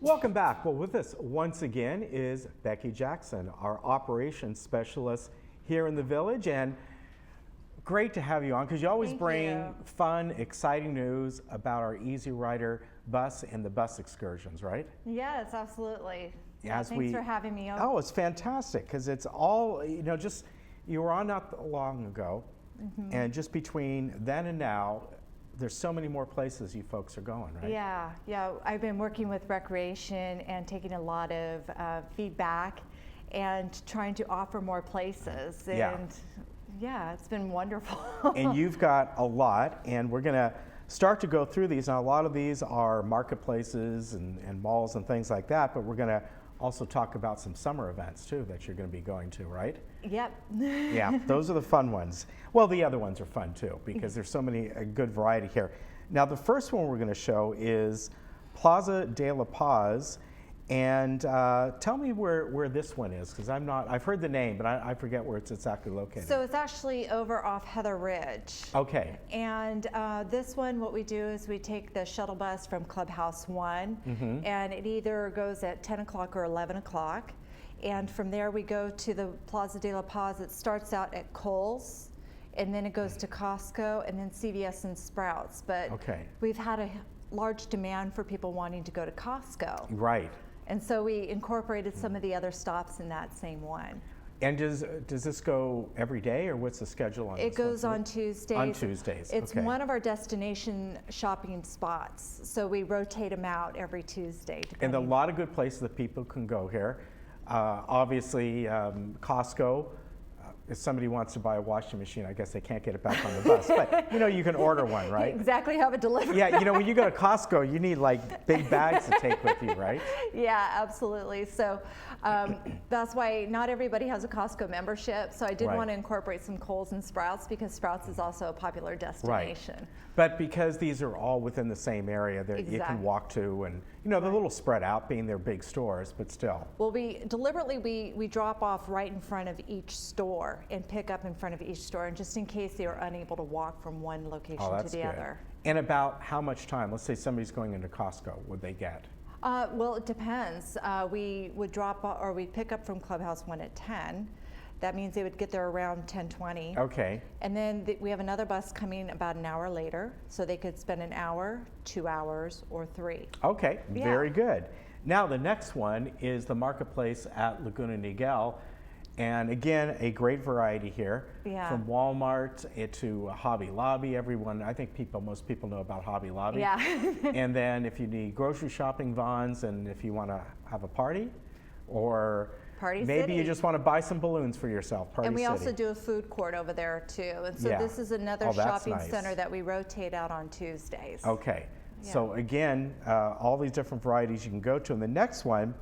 Welcome back. Well, with us once again is Becky Jackson, our operations specialist here in the village, and great to have you on because you always bring fun, exciting news about our Easy Rider bus and the bus excursions, right? Yes, absolutely. As thanks for having me on. Oh, it's fantastic because it's all, just you were on not long ago, and just between then and now, there's so many more places you folks are going, right? Yeah. I've been working with recreation and taking a lot of feedback and trying to offer more places. And yeah, it's been wonderful. And you've got a lot, and we're going to start to go through these. Now, a lot of these are marketplaces and malls and things like that, but we're going to also talk about some summer events too that you're going to be going to, right? Yep. Yeah, those are the fun ones. Well, the other ones are fun too because there's so many good variety here. Now, the first one we're going to show is Plaza de la Paz, and tell me where this one is because I've heard the name, but I forget where it's exactly located. So it's actually over off Heather Ridge. Okay. And this one, what we do is we take the shuttle bus from Clubhouse 1, and it either goes at 10 o'clock or 11 o'clock. And from there we go to the Plaza de la Paz. It starts out at Kohl's, and then it goes to Costco, and then CVS and Sprouts. But we've had a large demand for people wanting to go to Costco. Right. And so we incorporated some of the other stops in that same one. And does this go every day, or what's the schedule on this? It goes on Tuesdays. On Tuesdays, It's one of our destination shopping spots, so we rotate them out every Tuesday. And a lot of good places that people can go here. Obviously, Costco. If somebody wants to buy a washing machine, I guess they can't get it back on the bus. But you can order one, right? Exactly, have it delivered. Yeah, when you go to Costco, you need like big bags to take with you, right? Yeah, absolutely. So that's why not everybody has a Costco membership. So I did want to incorporate some Kohl's and Sprouts because Sprouts is also a popular destination. Right. But because these are all within the same area that you can walk to, and they're a little spread out, being they're big stores, but still. Well, we drop off right in front of each store and pick up in front of each store, and just in case they are unable to walk from one location to the other. And about how much time? Let's say somebody's going into Costco, would they get? Well, it depends. We would we'd pick up from Clubhouse 1 at 10. That means they would get there around 10:20. Okay. And then we have another bus coming about an hour later, so they could spend an hour, 2 hours, or 3. Okay, very good. Now the next one is the marketplace at Laguna Niguel. And again, a great variety here, from Walmart to Hobby Lobby. I think most people know about Hobby Lobby. Yeah. And then if you need grocery shopping, Vons, and if you want to have a party, or maybe you just want to buy some balloons for yourself, Party And we City. also do a food court over there too. And so this is another shopping center that we rotate out on Tuesdays. Okay. So again, all these different varieties you can go to. And the next one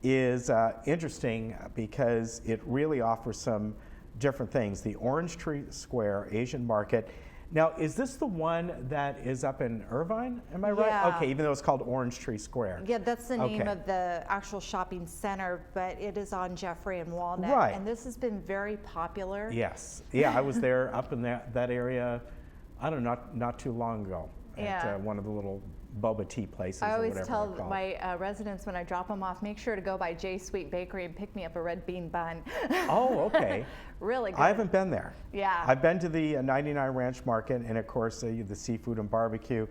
is interesting because it really offers some different things. The Orange Tree Square Asian Market. Now, is this the one that is up in Irvine? Am I right? Yeah. Okay, even though it's called Orange Tree Square. Yeah, that's the name of the actual shopping center, but it is on Jeffrey and Walnut. Right. And this has been very popular. Yes. Yeah, I was there up in that area, I don't know, not too long ago at one of the little boba tea places. I always tell my residents when I drop them off, make sure to go by J Sweet Bakery and pick me up a red bean bun. Oh, okay. Really good. I haven't been there. Yeah. I've been to the 99 Ranch Market and of course the seafood and barbecue.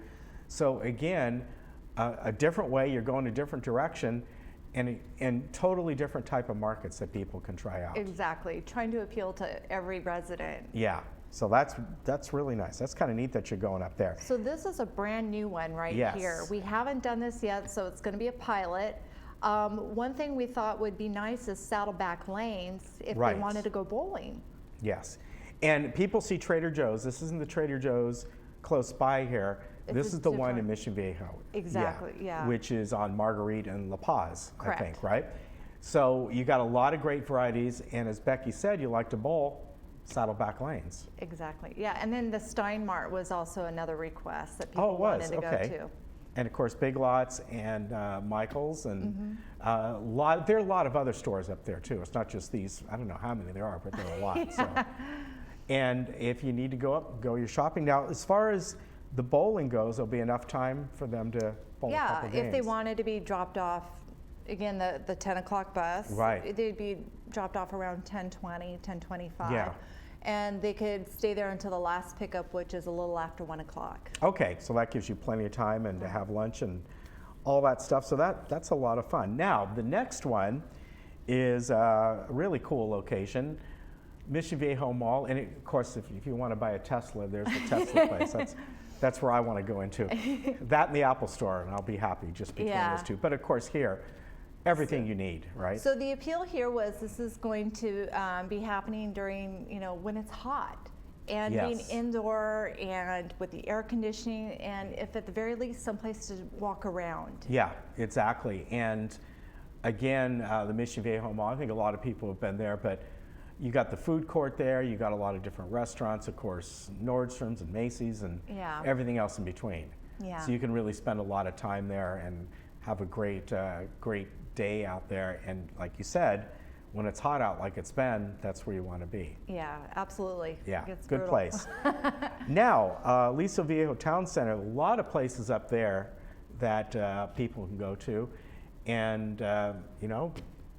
So again, a different way, you're going a different direction and totally different type of markets that people can try out. Exactly, trying to appeal to every resident. Yeah. So that's really nice. That's kind of neat that you're going up there. So this is a brand new one here. We haven't done this yet, so it's going to be a pilot. One thing we thought would be nice is saddleback lanes if they wanted to go bowling. Yes. And people see Trader Joe's. This isn't the Trader Joe's close by here. This is the one in Mission Viejo. Exactly, yeah. Which is on Marguerite and La Paz, Correct. I think, right? So you got a lot of great varieties, and as Becky said, you like to bowl, saddleback lanes. Exactly, yeah. And then the Steinmart was also another request that people wanted to go to. And of course, Big Lots and Michael's, and there are a lot of other stores up there too. It's not just these. I don't know how many there are, but there are a lot. So. And if you need to go up, go your shopping. Now, as far as the bowling goes, there'll be enough time for them to bowl a Yeah, couple games. if they wanted to be dropped off, again, the 10 o'clock bus, Right. they'd be dropped off around 10:20, 10:25. Yeah. And they could stay there until the last pickup, which is a little after 1 o'clock. Okay, so that gives you plenty of time and to have lunch and all that stuff. So that's a lot of fun. Now, the next one is a really cool location, Mission Viejo Mall. And of course, if you want to buy a Tesla, there's the Tesla place. That's where I want to go into. That and the Apple Store, and I'll be happy just between Yeah. those two. But of course, here, everything you need, right? So the appeal here was this is going to be happening during, when it's hot. And being Yes. indoor and with the air conditioning, and if at the very least, someplace to walk around. Yeah, exactly. And again, the Mission Viejo Mall, I think a lot of people have been there, but you got the food court there, you got a lot of different restaurants, of course, Nordstrom's and Macy's and Yeah. everything else in between. Yeah. So you can really spend a lot of time there and have a great day out there. And like you said, when it's hot out like it's been, that's where you want to be. Yeah, absolutely. Yeah, It's good brutal. place. Now, Lisa Viejo Town Center, a lot of places up there that people can go to. And,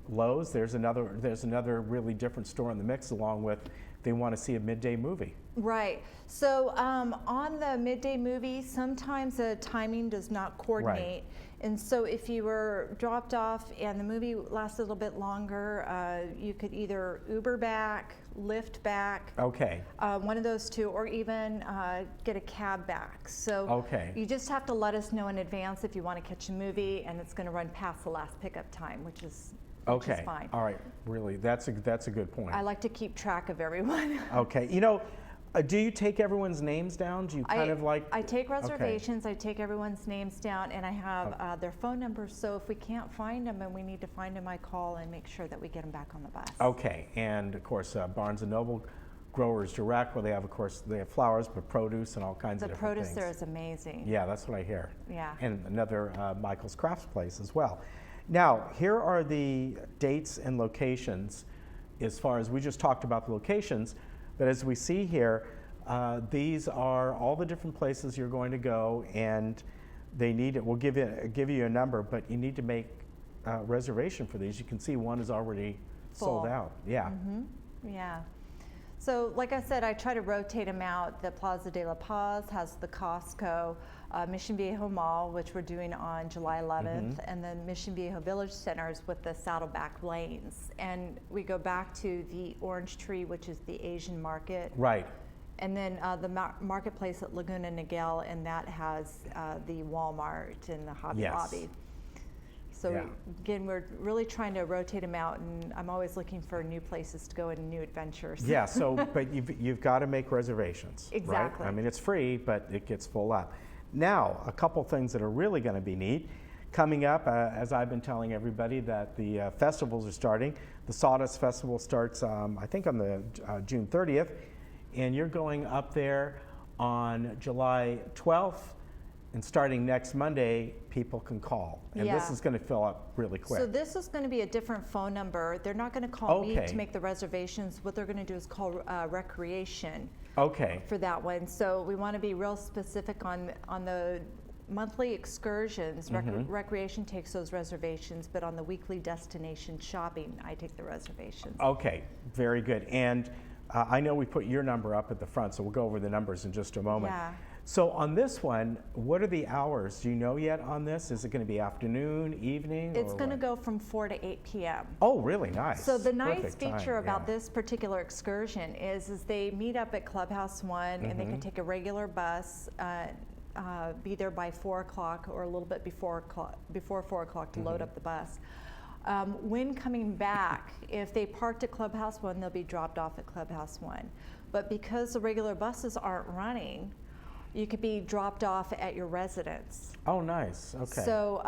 Lowe's, there's another really different store in the mix, along with they want to see a midday movie. Right. So on the midday movie, sometimes the timing does not coordinate. And so if you were dropped off and the movie lasted a little bit longer, you could either Uber back, Lyft back, Okay. one of those two, or even get a cab back. So Okay. you just have to let us know in advance if you want to catch a movie, and it's going to run past the last pickup time, which is Okay. fine. All right. Really, that's a good point. I like to keep track of everyone. Okay. Do you take everyone's names down? Do you kind of like? I take reservations, I take everyone's names down, and I have their phone numbers, so if we can't find them and we need to find them, I call and make sure that we get them back on the bus. Okay. And of course, Barnes and Noble, Growers Direct, where they have flowers, but produce and all kinds The of different produce things. there is amazing. Yeah, that's what I hear. Yeah. And another Michael's Crafts place as well. Now, here are the dates and locations as far as we just talked about the locations, but as we see here, these are all the different places you're going to go, and they need it. We'll give you a number, but you need to make a reservation for these. You can see one is already sold Full. out. Yeah. Yeah. So like I said, I try to rotate them out. The Plaza de la Paz has the Costco, Mission Viejo Mall, which we're doing on July 11th, and then Mission Viejo Village Centers with the Saddleback Lanes. And we go back to the Orange Tree, which is the Asian market. Right. And then the marketplace at Laguna Niguel, and that has the Walmart and the Hobby Yes. Lobby. So Yeah. again, we're really trying to rotate them out, and I'm always looking for new places to go and new adventures. Yeah, but you've got to make reservations, Exactly. right? I mean, it's free, but it gets full up. Now, a couple things that are really going to be neat. Coming up, as I've been telling everybody, that the festivals are starting. The Sawdust Festival starts, I think, on the June 30th, and you're going up there on July 12th, and starting next Monday, people can call. And this Yeah. is going to fill up really quick. So this is going to be a different phone number. They're not going to call me Okay. to make the reservations. What they're going to do is call Recreation Okay. for that one. So we want to be real specific on the monthly excursions. Recreation takes those reservations, but on the weekly destination shopping, I take the reservations. Okay, very good. And I know we put your number up at the front, so we'll go over the numbers in just a moment. Yeah. So on this one, what are the hours? Do you know yet on this? Is it going to be afternoon, evening? It's or going to what? go from 4 to 8 p.m. Oh, really nice. So the nice Perfect time, feature about yeah. this particular excursion is they meet up at Clubhouse 1, and they can take a regular bus, be there by 4 o'clock or a little bit before 4 o'clock to load up the bus. When coming back, if they parked at Clubhouse 1, they'll be dropped off at Clubhouse 1. But because the regular buses aren't running, you could be dropped off at your residence. Oh, nice. Okay. So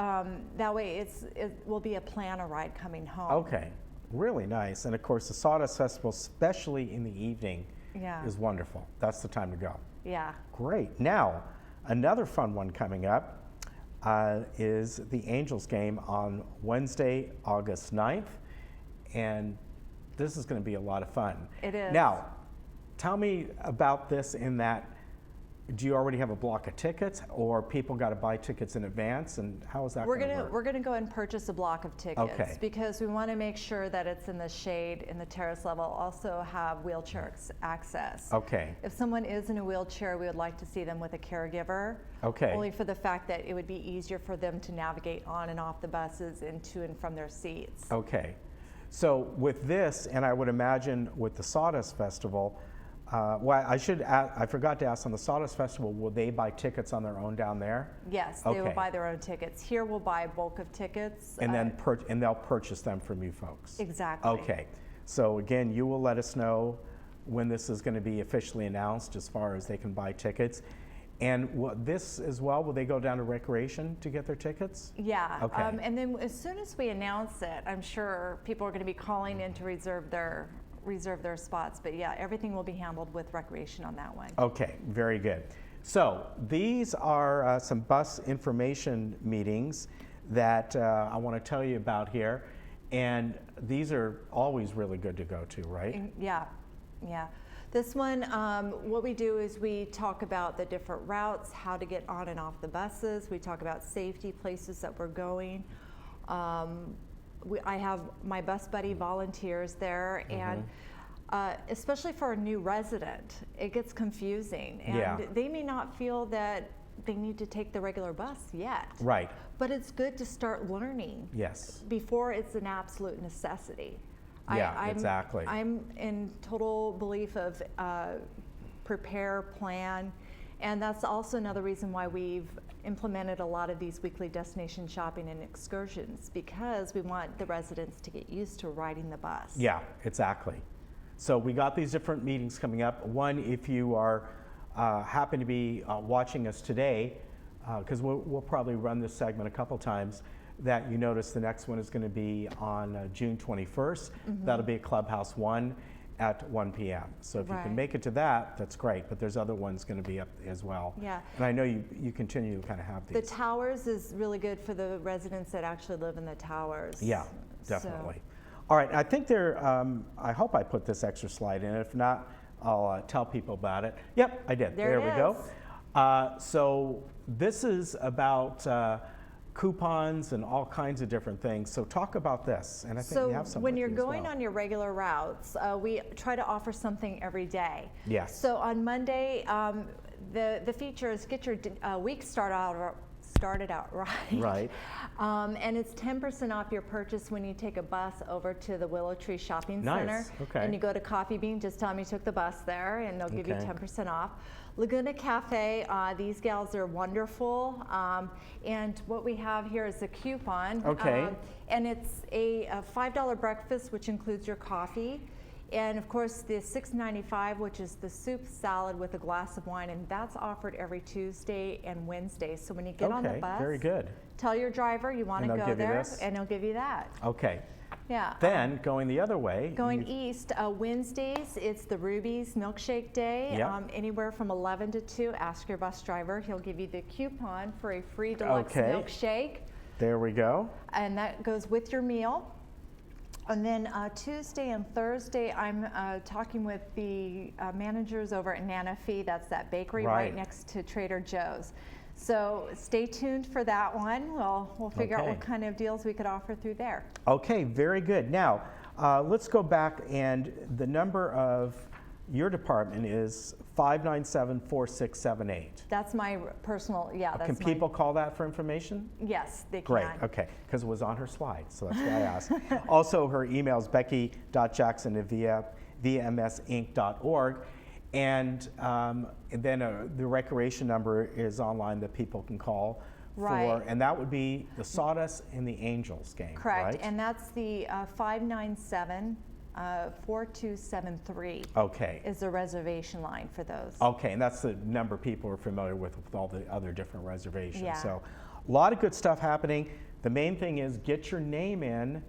that way it will be a planner ride coming home. Okay, really nice. And of course, the Sawdust Festival, especially in the evening, Yeah. is wonderful. That's the time to go. Yeah. Great. Now, another fun one coming up is the Angels game on Wednesday, August 9th. And this is going to be a lot of fun. It is. Now, tell me about this in that, do you already have a block of tickets, or people got to buy tickets in advance, and how is that We're going to gonna work? we're gonna go and purchase a block of tickets Okay. because we want to make sure that it's in the shade in the terrace level. Also have wheelchair access. Okay. If someone is in a wheelchair, we would like to see them with a caregiver. Okay. Only for the fact that it would be easier for them to navigate on and off the buses and to and from their seats. Okay. So with this, and I would imagine with the Sawdust Festival, well, I forgot to ask, on the Sawdust Festival, will they buy tickets on their own down there? Yes, they will Okay. buy their own tickets. Here we'll buy a bulk of tickets. And then and they'll purchase them from you folks? Exactly. Okay. So again, you will let us know when this is going to be officially announced as far as they can buy tickets. And this as well, will they go down to Recreation to get their tickets? Yeah. Okay. And then as soon as we announce it, I'm sure people are going to be calling in to reserve their spots. But yeah, everything will be handled with Recreation on that one. Okay, very good. So these are some bus information meetings that I want to tell you about here. And these are always really good to go to, right? Yeah, yeah. This one, what we do is we talk about the different routes, how to get on and off the buses. We talk about safety, places that we're going. I have my bus buddy volunteers there, and especially for a new resident, it gets confusing. And Yeah. they may not feel that they need to take the regular bus yet. Right. But it's good to start learning Yes. before it's an absolute necessity. Yeah, exactly. I'm in total belief of prepare, plan, and that's also another reason why we've implemented a lot of these weekly destination shopping and excursions, because we want the residents to get used to riding the bus. Yeah, exactly. So we got these different meetings coming up. One, if you are happen to be watching us today, because we'll probably run this segment a couple times, that you notice the next one is going to be on June 21st. That'll be at Clubhouse 1 at 1 p.m. So if you can make it to that, that's great. But there's other ones going to be up as well. Yeah. And I know you continue to kind of have these. The towers is really good for the residents that actually live in the towers. Yeah, definitely. All right, I think I hope I put this extra slide in. If not, I'll tell people about it. Yep, I did. There we go. So this is about coupons and all kinds of different things. So talk about this, and I think you have some. So when you're going on your regular routes, we try to offer something every day. Yes. So on Monday, the feature is get your week started out right. Right. And it's 10% off your purchase when you take a bus over to the Willow Tree Shopping Center. Okay. And you go to Coffee Bean, just tell them you took the bus there, and they'll give you 10% off. Laguna Cafe, these gals are wonderful. And what we have here is a coupon. Okay. And it's a $5 breakfast, which includes your coffee. And of course, the $6.95, which is the soup salad with a glass of wine, and that's offered every Tuesday and Wednesday. So when you get on the bus, very good. Tell your driver you want to go there, and he'll give you that. Okay. Yeah. Then going the other way. Going east, Wednesdays, it's the Ruby's Milkshake Day. Anywhere from 11 to 2, ask your bus driver. He'll give you the coupon for a free deluxe milkshake. There we go. And that goes with your meal. And then Tuesday and Thursday, I'm talking with the managers over at Nana Fee. That's that bakery right next to Trader Joe's. So stay tuned for that one. We'll figure out what kind of deals we could offer through there. Okay, very good. Now, let's go back, and the number of your department is 597-4678. That's my personal, Can people call that for information? Yes, they can. Great, okay, because it was on her slide, so that's why I asked. Also, her email is becky.jackson@vmsinc.org. And then the recreation number is online that people can call for, and that would be the Sawdust and the Angels game. Correct, right? and that's the 597-4273. Okay. Is the reservation line for those. Okay, and that's the number people are familiar with all the other different reservations. Yeah. So a lot of good stuff happening. The main thing is get your name in,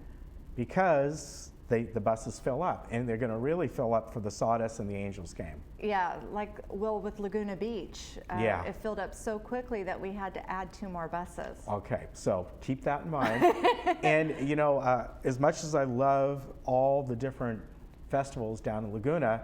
because the buses fill up, and they're going to really fill up for the Sawdust and the Angels game. Yeah, like with Laguna Beach, it filled up so quickly that we had to add 2 more buses. Okay, so keep that in mind. And you know, as much as I love all the different festivals down in Laguna,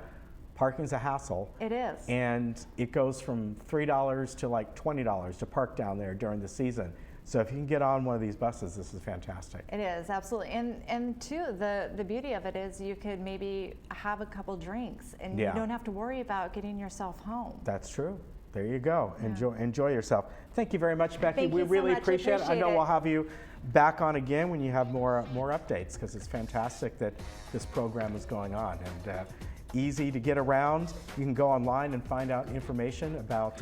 Parking's a hassle. It is. And it goes from $3 to like $20 to park down there during the season. So if you can get on one of these buses, this is fantastic. It is, absolutely. And too, the beauty of it is you could maybe have a couple drinks and Yeah. you don't have to worry about getting yourself home. That's true. There you go. Enjoy yourself. Thank you very much, Becky. Thank We you so really much. I appreciate it. I know appreciate we'll it. have you back on again when you have more updates, because it's fantastic that this program is going on, and easy to get around. You can go online and find out information about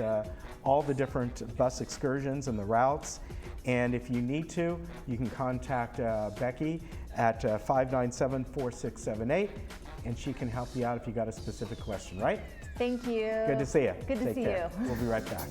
all the different bus excursions and the routes. And if you need to, you can contact Becky at 597-4678, and she can help you out if you got a specific question, right? Thank you. Good to see you. Good to Take see care. you. We'll be right back.